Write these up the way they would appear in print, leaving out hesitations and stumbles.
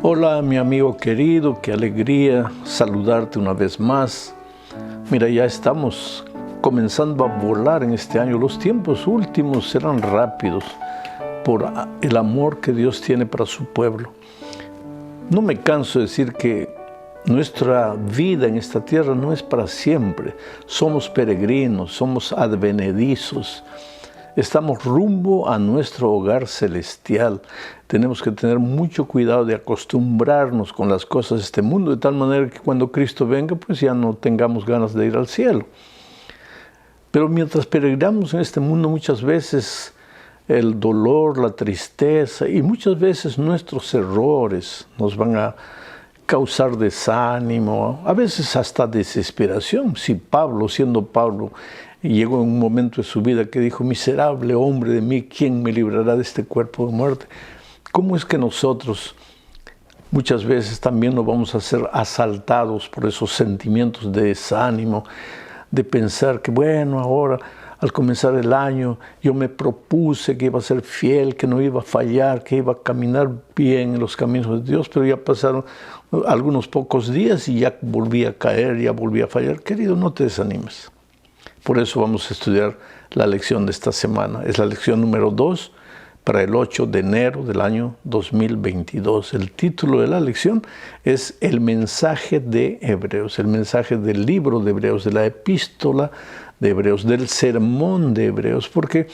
Hola mi amigo querido, qué alegría saludarte una vez más. Mira, ya estamos comenzando a volar en este año. Los tiempos últimos serán rápidos por el amor que Dios tiene para su pueblo. No me canso de decir que nuestra vida en esta tierra no es para siempre. Somos peregrinos, somos advenedizos. Estamos rumbo a nuestro hogar celestial. Tenemos que tener mucho cuidado de acostumbrarnos con las cosas de este mundo, de tal manera que cuando Cristo venga, pues ya no tengamos ganas de ir al cielo. Pero mientras peregrinamos en este mundo, muchas veces el dolor, la tristeza y muchas veces nuestros errores nos van a causar desánimo, a veces hasta desesperación. Si Pablo, siendo Pablo, llegó en un momento de su vida que dijo: miserable hombre de mí, ¿quién me librará de este cuerpo de muerte? ¿Cómo es que nosotros muchas veces también nos vamos a ser asaltados por esos sentimientos de desánimo, de pensar que bueno, ahora al comenzar el año yo me propuse que iba a ser fiel, que no iba a fallar, que iba a caminar bien en los caminos de Dios, pero ya pasaron algunos pocos días y ya volví a caer, ya volví a fallar? Querido, no te desanimes. Por eso vamos a estudiar la lección de esta semana. Es la lección número 2 para el 8 de enero del año 2022. El título de la lección es El mensaje de Hebreos, el mensaje del libro de Hebreos, de la epístola de Hebreos, del sermón de Hebreos, porque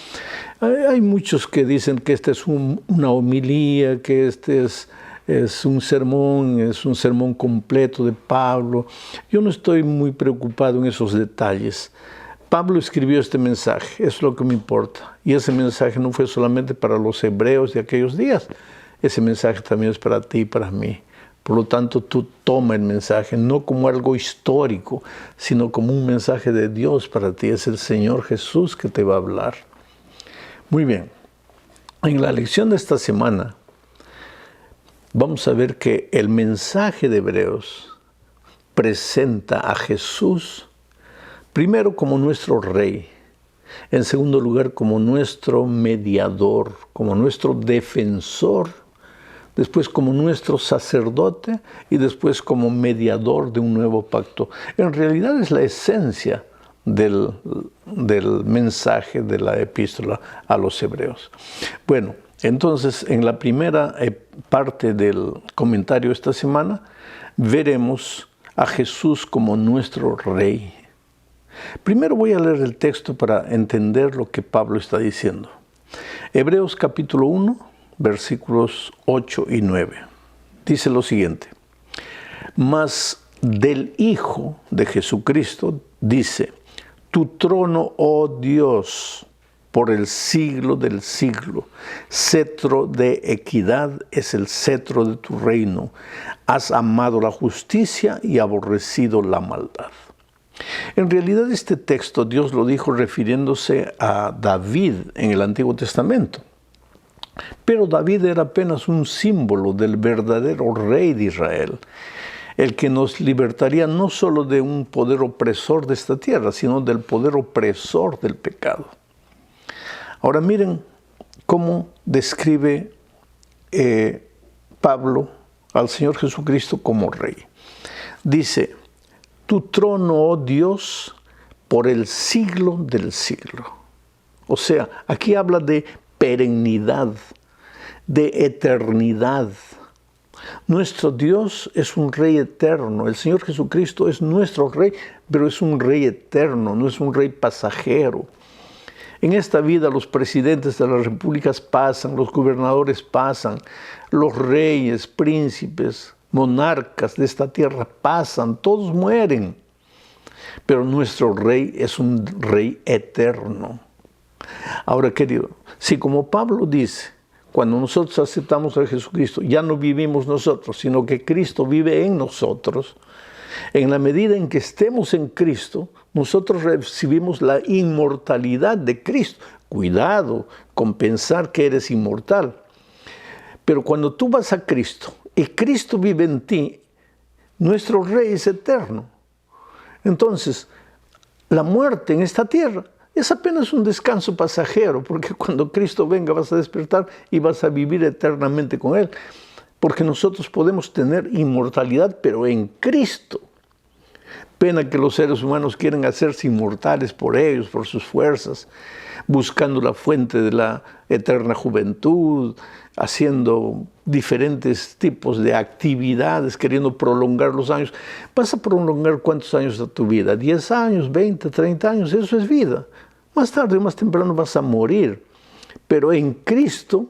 hay muchos que dicen que esta es una homilía, que este es un sermón completo de Pablo. Yo no estoy muy preocupado en esos detalles. Pablo escribió este mensaje, es lo que me importa. Y ese mensaje no fue solamente para los hebreos de aquellos días, ese mensaje también es para ti y para mí. Por lo tanto, tú toma el mensaje, no como algo histórico, sino como un mensaje de Dios para ti. Es el Señor Jesús que te va a hablar. Muy bien, en la lección de esta semana vamos a ver que el mensaje de Hebreos presenta a Jesús primero como nuestro Rey, en segundo lugar como nuestro mediador, como nuestro defensor, después como nuestro sacerdote y después como mediador de un nuevo pacto. En realidad es la esencia del mensaje de la epístola a los hebreos. Bueno, entonces en la primera parte del comentario esta semana veremos a Jesús como nuestro Rey. Primero voy a leer el texto para entender lo que Pablo está diciendo. Hebreos capítulo 1, versículos 8 y 9. Dice lo siguiente: mas del Hijo de Jesucristo dice: tu trono, oh Dios, por el siglo del siglo, cetro de equidad es el cetro de tu reino. Has amado la justicia y aborrecido la maldad. En realidad este texto Dios lo dijo refiriéndose a David en el Antiguo Testamento. Pero David era apenas un símbolo del verdadero rey de Israel, el que nos libertaría no solo de un poder opresor de esta tierra, sino del poder opresor del pecado. Ahora miren cómo describe Pablo al Señor Jesucristo como rey. Dice: tu trono, oh Dios, por el siglo del siglo. O sea, aquí habla de perennidad, de eternidad. Nuestro Dios es un Rey eterno. El Señor Jesucristo es nuestro Rey, pero es un Rey eterno, no es un Rey pasajero. En esta vida los presidentes de las repúblicas pasan, los gobernadores pasan, los reyes, príncipes, monarcas de esta tierra pasan, todos mueren. Pero nuestro Rey es un Rey eterno. Ahora, querido, si como Pablo dice, cuando nosotros aceptamos a Jesucristo, ya no vivimos nosotros, sino que Cristo vive en nosotros, en la medida en que estemos en Cristo, nosotros recibimos la inmortalidad de Cristo. Cuidado con pensar que eres inmortal. Pero cuando tú vas a Cristo y Cristo vive en ti, nuestro Rey es eterno. Entonces, la muerte en esta tierra es apenas un descanso pasajero, porque cuando Cristo venga vas a despertar y vas a vivir eternamente con Él. porque nosotros podemos tener inmortalidad, pero en Cristo. Pena que los seres humanos quieren hacerse inmortales por ellos, por sus fuerzas, buscando la fuente de la eterna juventud, haciendo diferentes tipos de actividades, queriendo prolongar los años. ¿Vas a prolongar cuántos años de tu vida? 10 años, 20, 30 años, eso es vida. Más tarde o más temprano vas a morir. Pero en Cristo,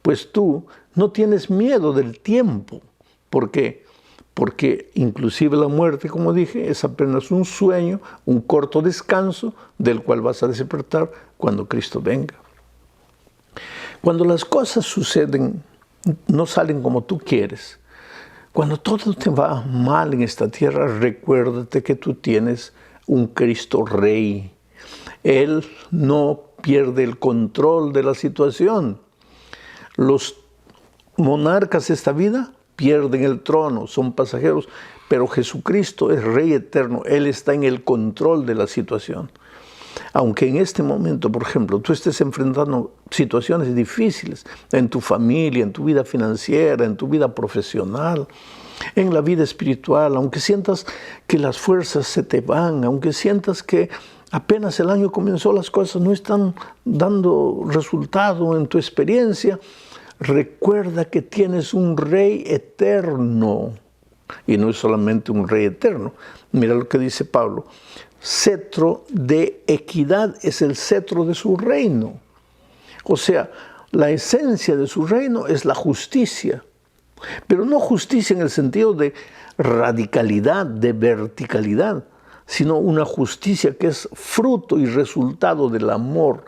pues tú no tienes miedo del tiempo. ¿Por qué? Porque inclusive la muerte, como dije, es apenas un sueño, un corto descanso del cual vas a despertar cuando Cristo venga. Cuando las cosas suceden, no salen como tú quieres, cuando todo te va mal en esta tierra, recuérdate que tú tienes un Cristo Rey. Él no pierde el control de la situación. Los monarcas de esta vida pierden el trono, son pasajeros, pero Jesucristo es Rey eterno. Él está en el control de la situación. Aunque en este momento, por ejemplo, tú estés enfrentando situaciones difíciles en tu familia, en tu vida financiera, en tu vida profesional, en la vida espiritual, aunque sientas que las fuerzas se te van, aunque sientas que apenas el año comenzó, las cosas no están dando resultado en tu experiencia, recuerda que tienes un Rey eterno. Y no es solamente un Rey eterno. Mira lo que dice Pablo. Cetro de equidad es el cetro de su reino. O sea, la esencia de su reino es la justicia. Pero no justicia en el sentido de radicalidad, de verticalidad, sino una justicia que es fruto y resultado del amor.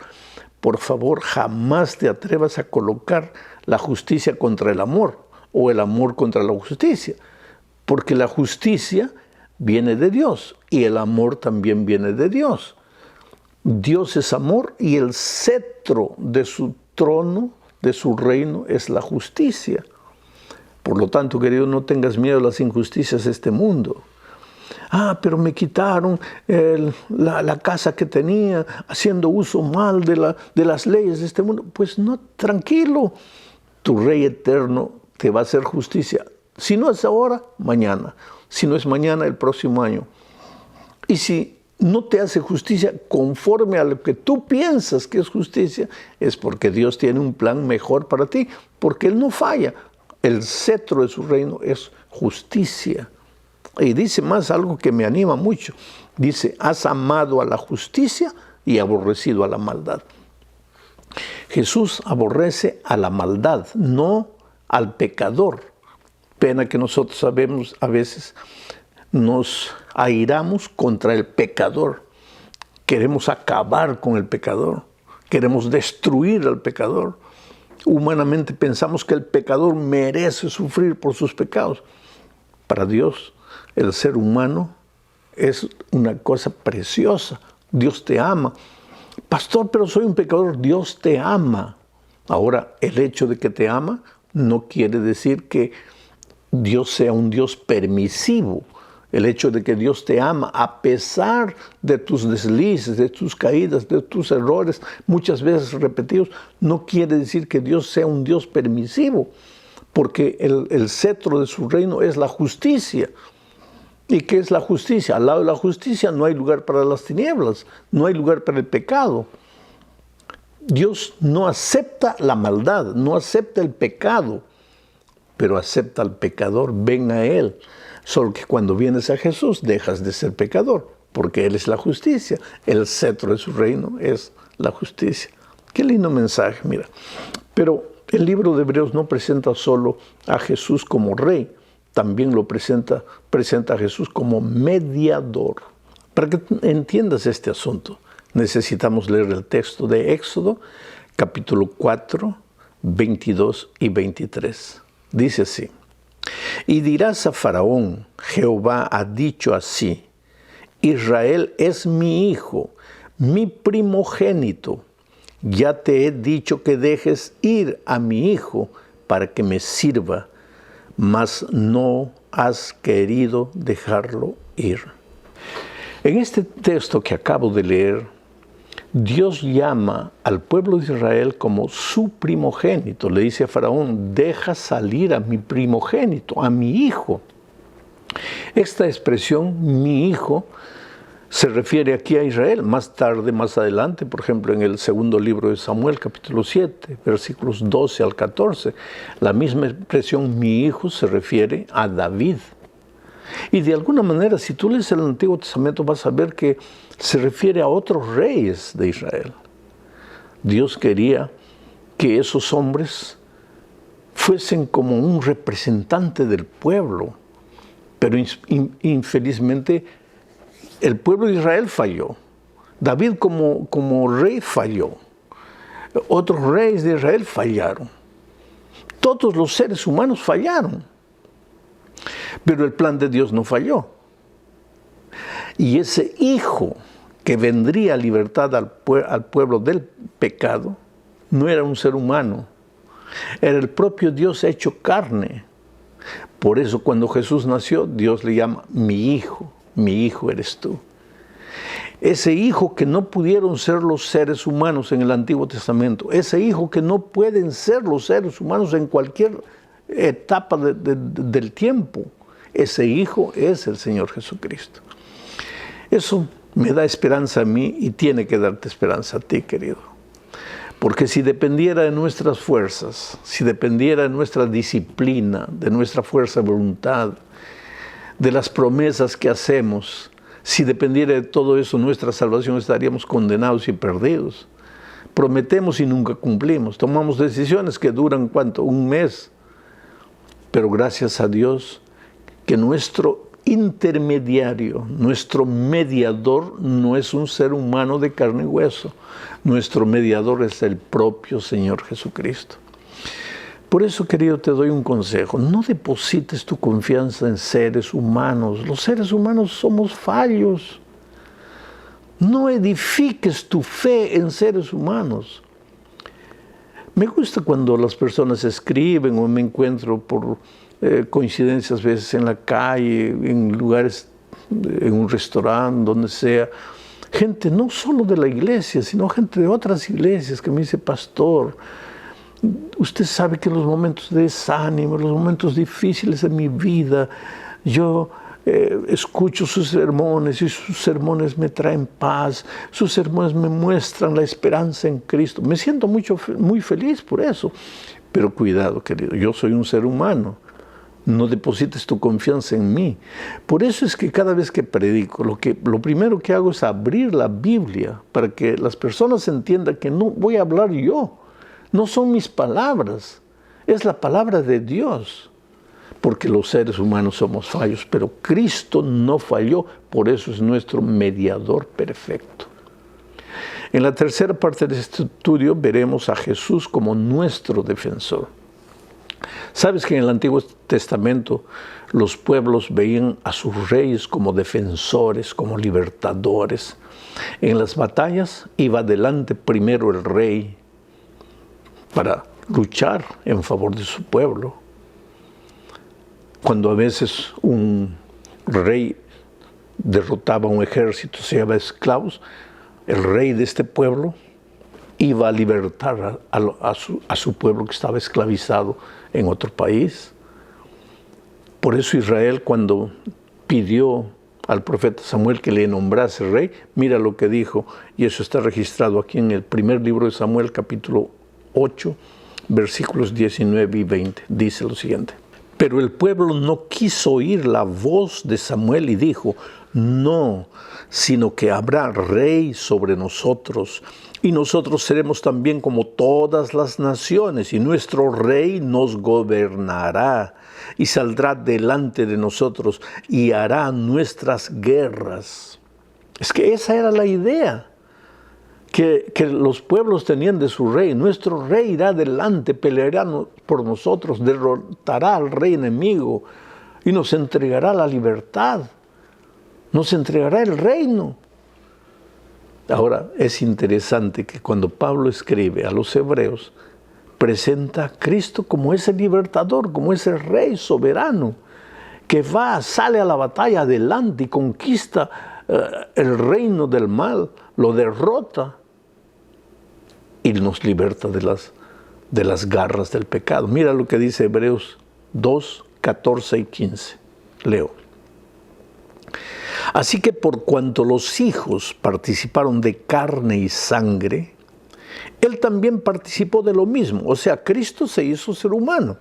Por favor, jamás te atrevas a colocar la justicia contra el amor o el amor contra la justicia, porque la justicia viene de Dios y el amor también viene de Dios. Dios es amor y el cetro de su trono, de su reino, es la justicia. Por lo tanto, querido, no tengas miedo a las injusticias de este mundo. Pero me quitaron la casa que tenía, haciendo uso mal de las leyes de este mundo. Pues no, tranquilo. Tu Rey eterno te va a hacer justicia. Si no es ahora, mañana. Si no es mañana, el próximo año. Y si no te hace justicia conforme a lo que tú piensas que es justicia, es porque Dios tiene un plan mejor para ti, porque Él no falla. El cetro de su reino es justicia. Y dice más algo que me anima mucho. Dice, has amado a la justicia y aborrecido a la maldad. Jesús aborrece a la maldad, no al pecador. Pena que nosotros sabemos, a veces nos airamos contra el pecador. Queremos acabar con el pecador. Queremos destruir al pecador. Humanamente pensamos que el pecador merece sufrir por sus pecados. Para Dios, el ser humano es una cosa preciosa. Dios te ama. Pastor, pero soy un pecador. Dios te ama. Ahora, el hecho de que te ama no quiere decir que Dios sea un Dios permisivo. El hecho de que Dios te ama a pesar de tus deslices, de tus caídas, de tus errores, muchas veces repetidos, no quiere decir que Dios sea un Dios permisivo, porque el cetro de su reino es la justicia. ¿Y qué es la justicia? Al lado de la justicia no hay lugar para las tinieblas, no hay lugar para el pecado. Dios no acepta la maldad, no acepta el pecado, pero acepta al pecador, ven a Él. Solo que cuando vienes a Jesús dejas de ser pecador, porque Él es la justicia. El cetro de su reino es la justicia. Qué lindo mensaje, mira. Pero el libro de Hebreos no presenta solo a Jesús como Rey, también lo presenta a Jesús como mediador. Para que entiendas este asunto, necesitamos leer el texto de Éxodo, capítulo 4, 22 y 23. Dice así. Y dirás a Faraón, Jehová ha dicho así, Israel es mi hijo, mi primogénito. Ya te he dicho que dejes ir a mi hijo para que me sirva, mas no has querido dejarlo ir. En este texto que acabo de leer, Dios llama al pueblo de Israel como su primogénito. Le dice a Faraón, deja salir a mi primogénito, a mi hijo. Esta expresión, mi hijo, se refiere aquí a Israel. Más tarde, más adelante, por ejemplo, en el segundo libro de Samuel, capítulo 7, versículos 12 al 14, la misma expresión, mi hijo, se refiere a David. Y de alguna manera, si tú lees el Antiguo Testamento, vas a ver que se refiere a otros reyes de Israel. Dios quería que esos hombres fuesen como un representante del pueblo, pero infelizmente el pueblo de Israel falló. David como rey falló. Otros reyes de Israel fallaron. Todos los seres humanos fallaron. Pero el plan de Dios no falló. Y ese hijo que vendría a libertad al pueblo del pecado, no era un ser humano. Era el propio Dios hecho carne. Por eso cuando Jesús nació, Dios le llama mi hijo eres tú. Ese hijo que no pudieron ser los seres humanos en el Antiguo Testamento, ese hijo que no pueden ser los seres humanos en cualquier etapa del tiempo, ese hijo es el Señor Jesucristo. Eso me da esperanza a mí y tiene que darte esperanza a ti, querido. Porque si dependiera de nuestras fuerzas, si dependiera de nuestra disciplina, de nuestra fuerza de voluntad, de las promesas que hacemos, si dependiera de todo eso, nuestra salvación, estaríamos condenados y perdidos. Prometemos y nunca cumplimos. Tomamos decisiones que duran, ¿cuánto? Un mes. Pero gracias a Dios que nuestro intermediario, nuestro mediador no es un ser humano de carne y hueso. Nuestro mediador es el propio Señor Jesucristo. Por eso, querido, te doy un consejo. No deposites tu confianza en seres humanos. Los seres humanos somos fallos. No edifiques tu fe en seres humanos. Me gusta cuando las personas escriben o me encuentro por coincidencias a veces en la calle, en lugares, en un restaurante, donde sea. Gente no solo de la iglesia, sino gente de otras iglesias que me dice, pastor, usted sabe que los momentos de desánimo, los momentos difíciles de mi vida, yo escucho sus sermones y sus sermones me traen paz, sus sermones me muestran la esperanza en Cristo. Me siento muy feliz por eso. Pero cuidado, querido, yo soy un ser humano. No deposites tu confianza en mí. Por eso es que cada vez que predico, lo primero que hago es abrir la Biblia para que las personas entiendan que no voy a hablar yo. No son mis palabras, es la palabra de Dios. Porque los seres humanos somos fallos, pero Cristo no falló, por eso es nuestro mediador perfecto. En la tercera parte de este estudio veremos a Jesús como nuestro defensor. Sabes que en el Antiguo Testamento los pueblos veían a sus reyes como defensores, como libertadores. En las batallas iba adelante primero el rey para luchar en favor de su pueblo. Cuando a veces un rey derrotaba un ejército, se llevaba esclavos, el rey de este pueblo iba a libertar a su pueblo que estaba esclavizado en otro país. Por eso Israel, cuando pidió al profeta Samuel que le nombrase rey, mira lo que dijo, y eso está registrado aquí en el primer libro de Samuel, capítulo 8, versículos 19 y 20. Dice lo siguiente: pero el pueblo no quiso oír la voz de Samuel y dijo, no, sino que habrá rey sobre nosotros, y nosotros seremos también como todas las naciones, y nuestro rey nos gobernará, y saldrá delante de nosotros, y hará nuestras guerras. Es que esa era la idea que los pueblos tenían de su rey. Nuestro rey irá adelante, peleará por nosotros, derrotará al rey enemigo, y nos entregará la libertad. Nos entregará el reino. Ahora, es interesante que cuando Pablo escribe a los hebreos, presenta a Cristo como ese libertador, como ese rey soberano, que sale a la batalla adelante y conquista el reino del mal, lo derrota y nos liberta de las garras del pecado. Mira lo que dice Hebreos 2, 14 y 15. Leo. Así que por cuanto los hijos participaron de carne y sangre, Él también participó de lo mismo. O sea, Cristo se hizo ser humano.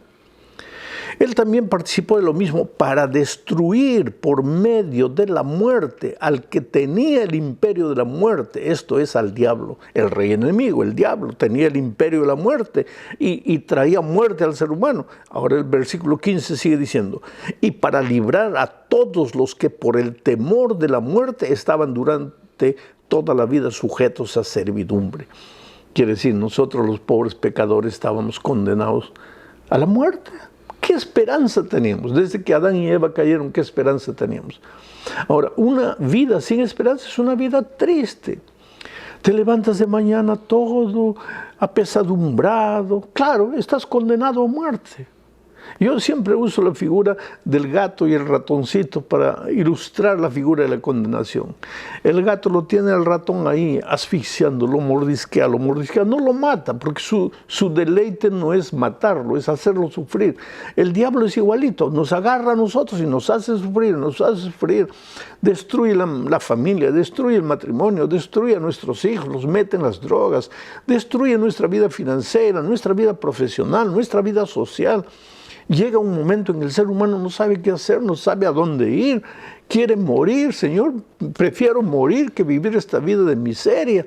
Él también participó de lo mismo para destruir por medio de la muerte al que tenía el imperio de la muerte, esto es al diablo, el rey enemigo, el diablo tenía el imperio de la muerte y traía muerte al ser humano. Ahora el versículo 15 sigue diciendo, y para librar a todos los que por el temor de la muerte estaban durante toda la vida sujetos a servidumbre. Quiere decir, nosotros los pobres pecadores estábamos condenados a la muerte. ¿Qué esperanza teníamos? Desde que Adán y Eva cayeron, ¿qué esperanza teníamos? Ahora, una vida sin esperanza es una vida triste. Te levantas de mañana todo apesadumbrado. Claro, estás condenado a muerte. Yo siempre uso la figura del gato y el ratoncito para ilustrar la figura de la condenación. El gato lo tiene al ratón ahí asfixiando, lo mordisquea, no lo mata, porque su deleite no es matarlo, es hacerlo sufrir. El diablo es igualito, nos agarra a nosotros y nos hace sufrir, destruye la familia, destruye el matrimonio, destruye a nuestros hijos, los mete en las drogas, destruye nuestra vida financiera, nuestra vida profesional, nuestra vida social. Llega un momento en que el ser humano no sabe qué hacer, no sabe a dónde ir, quiere morir. Señor, prefiero morir que vivir esta vida de miseria.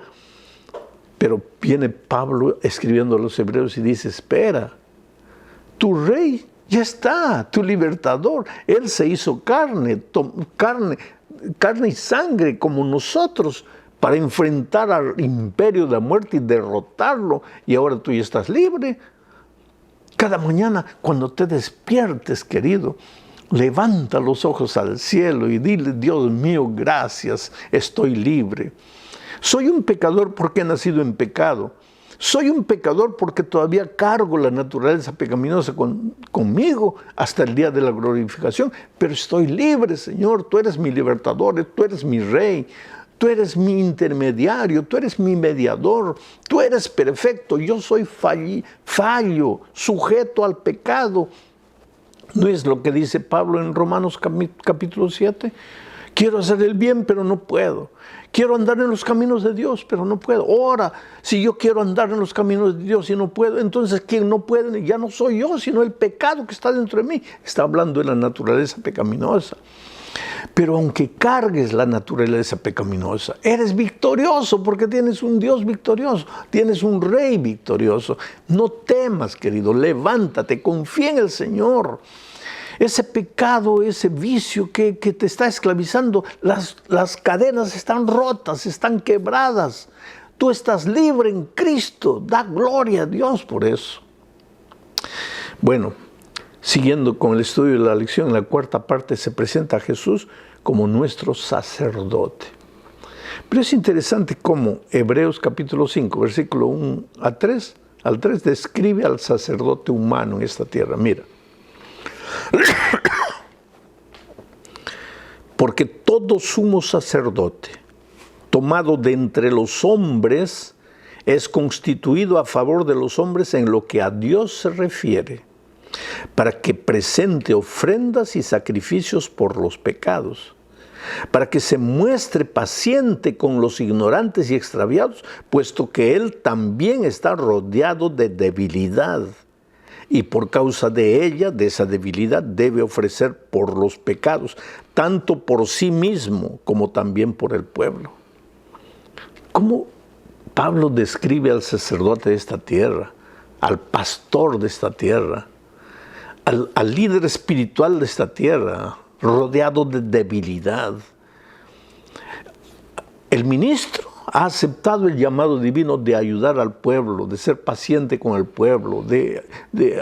Pero viene Pablo escribiendo a los hebreos y dice, espera, tu rey ya está, tu libertador. Él se hizo carne y sangre como nosotros para enfrentar al imperio de la muerte y derrotarlo. Y ahora tú ya estás libre. Cada mañana, cuando te despiertes, querido, levanta los ojos al cielo y dile, Dios mío, gracias, estoy libre. Soy un pecador porque he nacido en pecado. Soy un pecador porque todavía cargo la naturaleza pecaminosa conmigo hasta el día de la glorificación. Pero estoy libre, Señor, tú eres mi libertador, tú eres mi rey. Tú eres mi intermediario, tú eres mi mediador, tú eres perfecto, yo soy fallo, sujeto al pecado. ¿No es lo que dice Pablo en Romanos capítulo 7? Quiero hacer el bien, pero no puedo. Quiero andar en los caminos de Dios, pero no puedo. Ahora, si yo quiero andar en los caminos de Dios y no puedo, entonces quien no puede ya no soy yo, sino el pecado que está dentro de mí. Está hablando de la naturaleza pecaminosa. Pero aunque cargues la naturaleza pecaminosa, eres victorioso porque tienes un Dios victorioso, tienes un Rey victorioso. No temas, querido, levántate, confía en el Señor. Ese pecado, ese vicio que te está esclavizando, las cadenas están rotas, están quebradas. Tú estás libre en Cristo, da gloria a Dios por eso. Bueno, siguiendo con el estudio de la lección, en la cuarta parte se presenta a Jesús como nuestro sacerdote. Pero es interesante cómo Hebreos capítulo 5, versículo 1 al 3, describe al sacerdote humano en esta tierra. Mira, porque todo sumo sacerdote, tomado de entre los hombres, es constituido a favor de los hombres en lo que a Dios se refiere, para que presente ofrendas y sacrificios por los pecados, para que se muestre paciente con los ignorantes y extraviados, puesto que Él también está rodeado de debilidad, y por causa de ella, de esa debilidad, debe ofrecer por los pecados, tanto por sí mismo como también por el pueblo. ¿Cómo Pablo describe al sacerdote de esta tierra, al pastor de esta tierra, al líder espiritual de esta tierra, rodeado de debilidad? El ministro ha aceptado el llamado divino de ayudar al pueblo, de ser paciente con el pueblo, de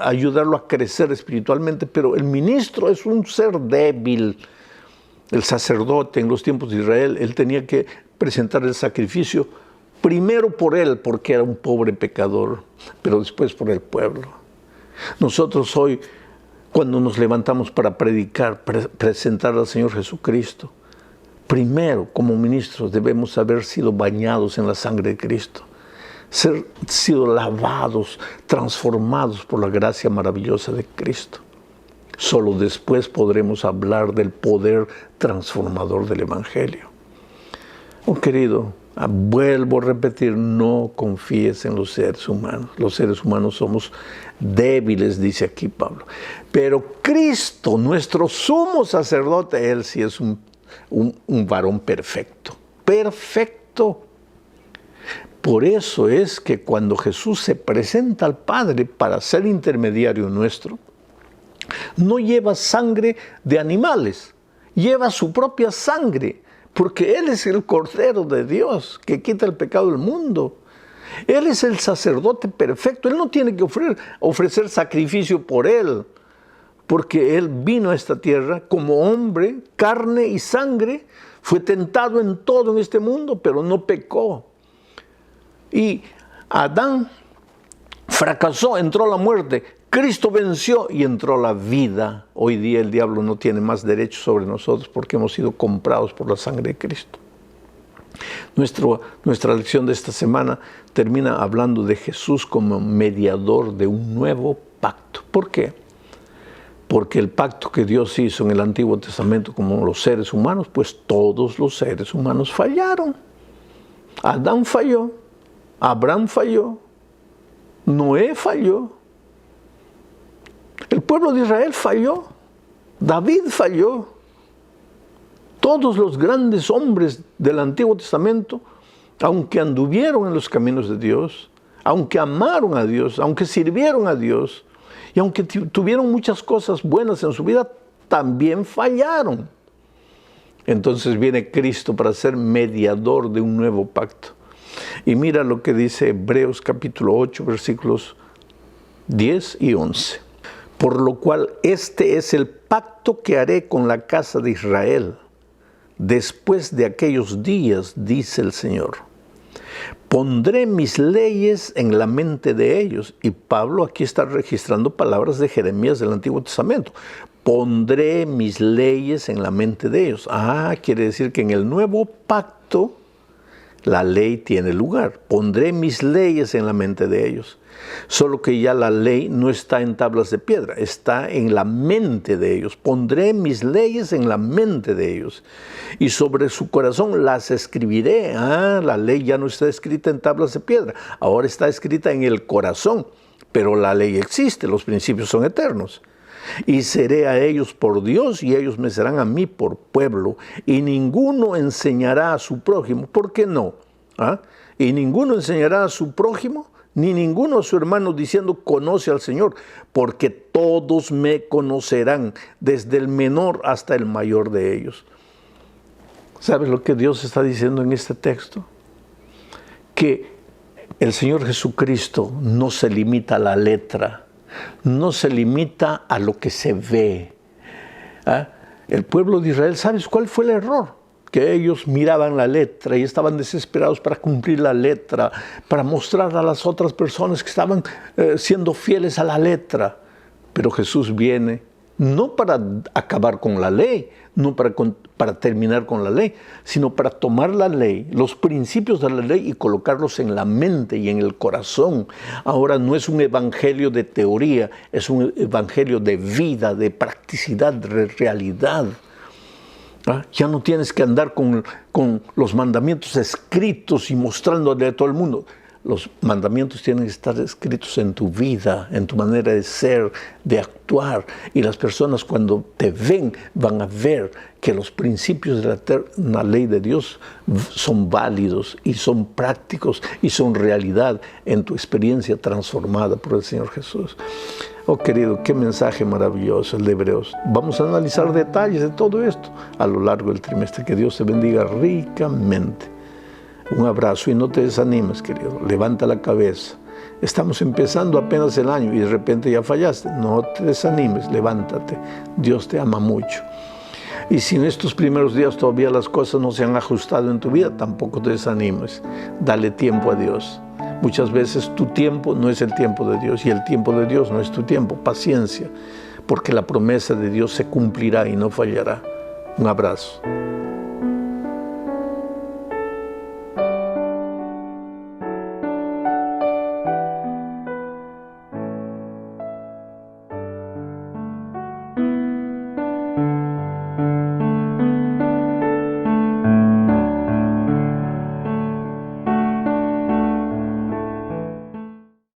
ayudarlo a crecer espiritualmente, pero el ministro es un ser débil. El sacerdote en los tiempos de Israel, él tenía que presentar el sacrificio primero por él, porque era un pobre pecador, pero después por el pueblo. Nosotros hoy, cuando nos levantamos para predicar, presentar al Señor Jesucristo, primero, como ministros, debemos haber sido bañados en la sangre de Cristo, ser sido lavados, transformados por la gracia maravillosa de Cristo. Solo después podremos hablar del poder transformador del Evangelio. Oh querido, vuelvo a repetir, no confíes en los seres humanos. Los seres humanos somos débiles, dice aquí Pablo. Pero Cristo, nuestro sumo sacerdote, Él sí es un varón perfecto. Perfecto. Por eso es que cuando Jesús se presenta al Padre para ser intermediario nuestro, no lleva sangre de animales, lleva su propia sangre, porque Él es el Cordero de Dios que quita el pecado del mundo. Él es el sacerdote perfecto. Él no tiene que ofrecer sacrificio por Él, porque Él vino a esta tierra como hombre, carne y sangre, fue tentado en todo en este mundo, pero no pecó. Y Adán fracasó, entró la muerte. Cristo venció y entró la vida. Hoy día el diablo no tiene más derecho sobre nosotros porque hemos sido comprados por la sangre de Cristo. Nuestra lección de esta semana termina hablando de Jesús como mediador de un nuevo pacto. ¿Por qué? Porque el pacto que Dios hizo en el Antiguo Testamento con los seres humanos, pues todos los seres humanos fallaron. Adán falló, Abraham falló, Noé falló, el pueblo de Israel falló, David falló. Todos los grandes hombres del Antiguo Testamento, aunque anduvieron en los caminos de Dios, aunque amaron a Dios, aunque sirvieron a Dios, y aunque tuvieron muchas cosas buenas en su vida, también fallaron. Entonces viene Cristo para ser mediador de un nuevo pacto. Y mira lo que dice Hebreos capítulo 8, versículos 10 y 11. Por lo cual este es el pacto que haré con la casa de Israel después de aquellos días, dice el Señor. Pondré mis leyes en la mente de ellos. Y Pablo aquí está registrando palabras de Jeremías del Antiguo Testamento. Pondré mis leyes en la mente de ellos. Quiere decir que en el nuevo pacto la ley tiene lugar. Pondré mis leyes en la mente de ellos. Solo que ya la ley no está en tablas de piedra, está en la mente de ellos. Pondré mis leyes en la mente de ellos. Y sobre su corazón las escribiré. La ley ya no está escrita en tablas de piedra, ahora está escrita en el corazón. Pero la ley existe, los principios son eternos. Y seré a ellos por Dios y ellos me serán a mí por pueblo. Y ninguno enseñará a su prójimo. ¿Por qué no? Y ninguno enseñará a su prójimo, ni ninguno a su hermano diciendo conoce al Señor, porque todos me conocerán, desde el menor hasta el mayor de ellos. ¿Sabes lo que Dios está diciendo en este texto? Que el Señor Jesucristo no se limita a la letra, no se limita a lo que se ve. El pueblo de Israel, ¿sabes cuál fue el error? Que ellos miraban la letra y estaban desesperados para cumplir la letra, para mostrar a las otras personas que estaban siendo fieles a la letra. Pero Jesús viene no para acabar con la ley, no para terminar con la ley, sino para tomar la ley, los principios de la ley y colocarlos en la mente y en el corazón. Ahora no es un evangelio de teoría, es un evangelio de vida, de practicidad, de realidad. Ya no tienes que andar con los mandamientos escritos y mostrándole a todo el mundo. Los mandamientos tienen que estar escritos en tu vida, en tu manera de ser, de actuar. Y las personas cuando te ven van a ver que los principios de la eterna ley de Dios son válidos y son prácticos y son realidad en tu experiencia transformada por el Señor Jesús. Oh querido, qué mensaje maravilloso el de Hebreos. Vamos a analizar detalles de todo esto a lo largo del trimestre. Que Dios te bendiga ricamente. Un abrazo y no te desanimes, querido. Levanta la cabeza. Estamos empezando apenas el año y de repente ya fallaste. No te desanimes, levántate. Dios te ama mucho. Y si en estos primeros días todavía las cosas no se han ajustado en tu vida, tampoco te desanimes. Dale tiempo a Dios. Muchas veces tu tiempo no es el tiempo de Dios y el tiempo de Dios no es tu tiempo. Paciencia, porque la promesa de Dios se cumplirá y no fallará. Un abrazo.